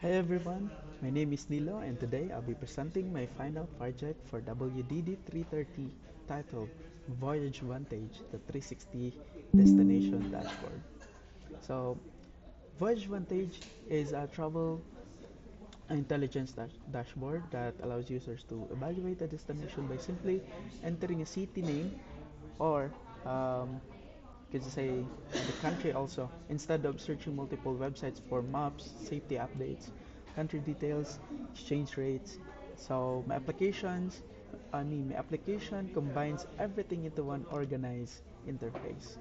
Hi everyone, my name is Nilo and today I'll be presenting my final project for WDD 330 titled Voyage Vantage, the 360 Destination Dashboard. So, Voyage Vantage is a travel intelligence dashboard that allows users to evaluate a destination by simply entering a city name or could say the country also instead of searching multiple websites for maps, safety updates, country details, exchange rates. So my application combines everything into one organized interface.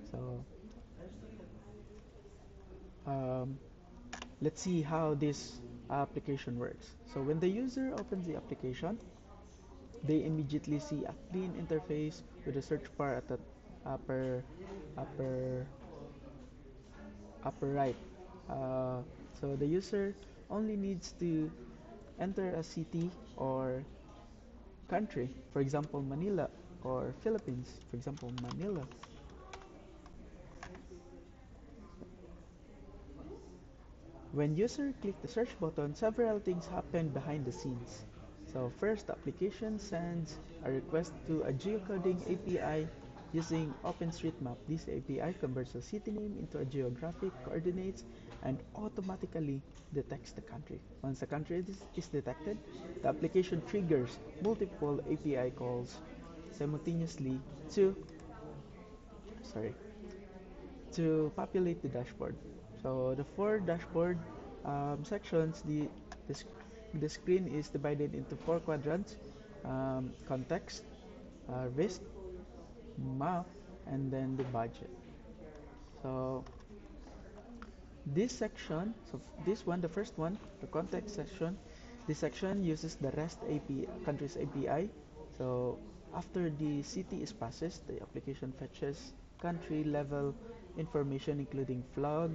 So um, let's see how this application works. So when the user opens the application, they immediately see a clean interface with a search bar at the upper upper upper right. Uh, so the user only needs to enter a city or country, for example Manila, or Philippines, for example Manila. When user click the search button, several things happen behind the scenes. So first, the application sends a request to a geocoding API using OpenStreetMap. This API converts a city name into a geographic coordinates and automatically detects the country. Once the country is detected, the application triggers multiple API calls simultaneously to sorry to populate the dashboard. So the four dashboard sections, the, sc- the screen is divided into four quadrants: context, risk, map, and then the budget. So this one, the first one, the context section, this section uses the REST API, countries API. So after the city is processed, the application fetches country level information including flag,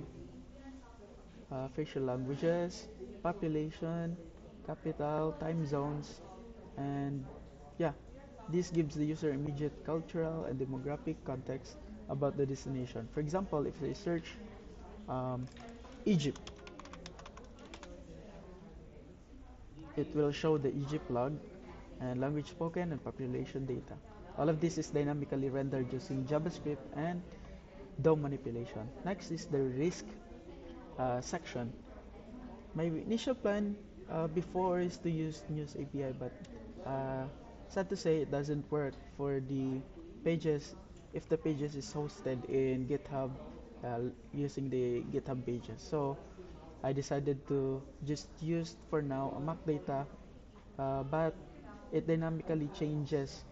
facial languages, population, capital, time zones, and yeah, this gives the user immediate cultural and demographic context about the destination. For example, if they search um, Egypt, it will show the Egypt log and language spoken and population data. All of this is dynamically rendered using JavaScript and DOM manipulation. Next is the risk section. My initial plan before is to use News API, but uh, sad to say it doesn't work for the pages if the pages is hosted in GitHub using the GitHub pages. So I decided to just use for now a Mac data, but it dynamically changes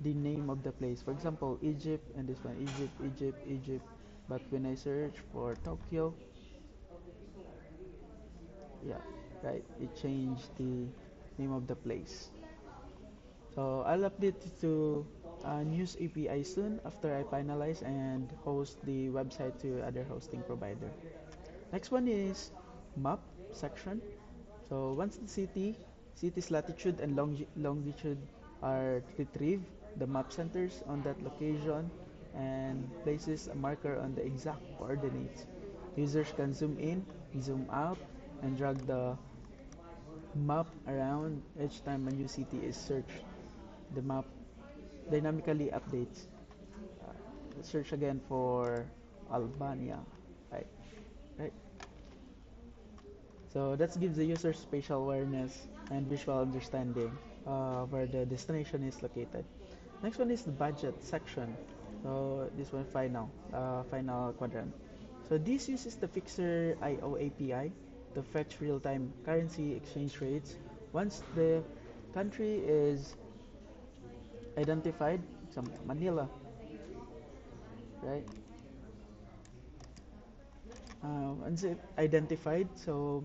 the name of the place. For example, Egypt and this one, Egypt, Egypt, Egypt. But when I search for Tokyo, yeah, right, it changed the name of the place. So I'll update it to News API soon after I finalize and host the website to other hosting provider. Next one is map section. So once the city's latitude and longitude are retrieved, the map centers on that location and places a marker on the exact coordinates. Users can zoom in, zoom out, and drag the map around each time a new city is searched. The map dynamically updates. Search again for Albania. Right, right. So that gives the user spatial awareness and visual understanding where the destination is located. Next one is the budget section. So this one final quadrant. So this uses the Fixer IO API to fetch real-time currency exchange rates. Once the country is identified, some Manila, right? Once it identified, so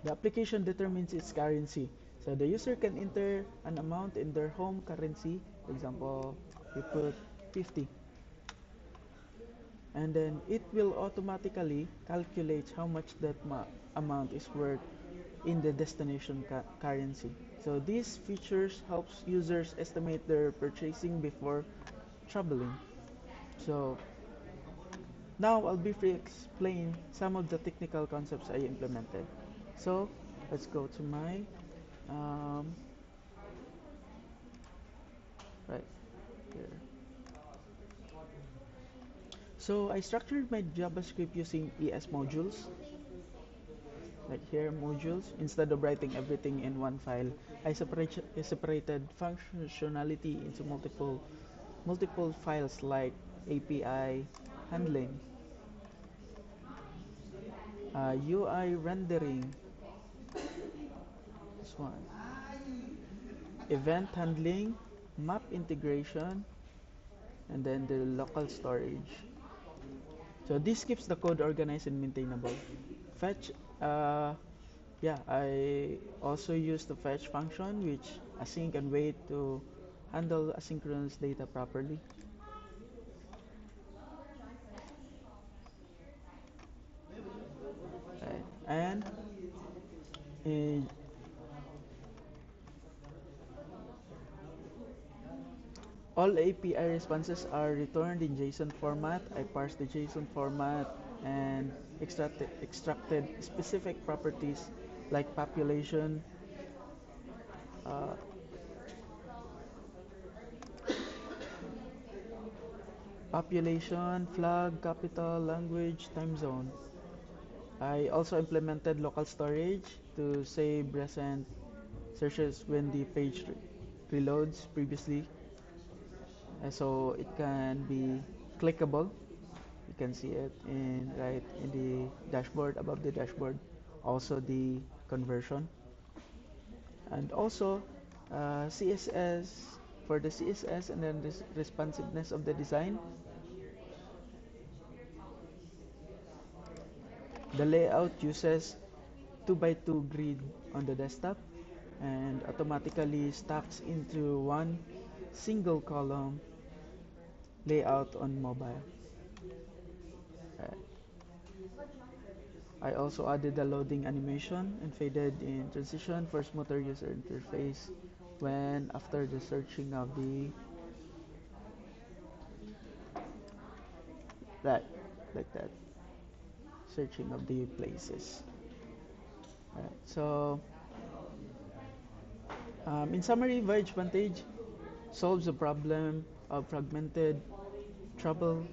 the application determines its currency. So the user can enter an amount in their home currency. For example, we put 50, and then it will automatically calculate how much that amount is worth in the destination currency. So these features helps users estimate their purchasing before traveling. So Now I'll briefly explain some of the technical concepts I implemented. So let's go to my um, right here. So I structured my JavaScript using ES modules, like here modules. Instead of writing everything in one file, I separated functionality into multiple files like API handling, UI rendering, this one, event handling, map integration, and then the local storage. So this keeps the code organized and maintainable. Fetch, uh, yeah, I also use the fetch function, which async and wait to handle asynchronous data properly. Right. And uh, all API responses are returned in JSON format. I parse the JSON format and extracted specific properties like uh, population, flag, capital, language, time zone. I also implemented local storage to save recent searches when the page reloads previously, so it can be clickable. You can see it in right in the dashboard, above the dashboard. Also the conversion, and also CSS, for the CSS and then this responsiveness of the design. The layout uses 2 by 2 grid on the desktop and automatically stacks into one single column layout on mobile. Uh, I also added a loading animation and faded in transition for smoother user interface when after the searching of the right, like that, searching of the places. Right. So in summary, Voyage Vantage solves the problem of fragmented travel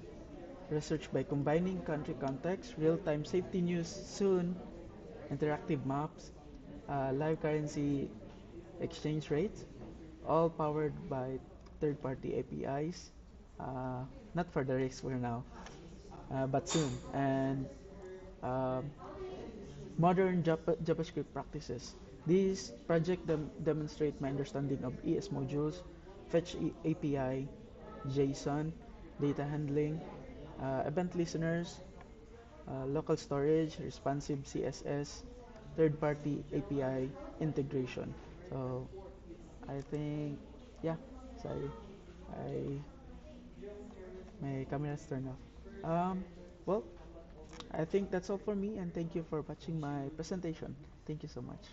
research by combining country context, real-time safety news, soon interactive maps, live currency exchange rates, all powered by third-party APIs. Not for the race for now, but soon. And um, modern JavaScript practices. This project demonstrate my understanding of ES modules, Fetch API, JSON, data handling, event listeners, local storage, responsive CSS, third-party API integration. So I think, yeah, sorry, I my camera's turned off. Well, I think that's all for me, and thank you for watching my presentation. Thank you so much.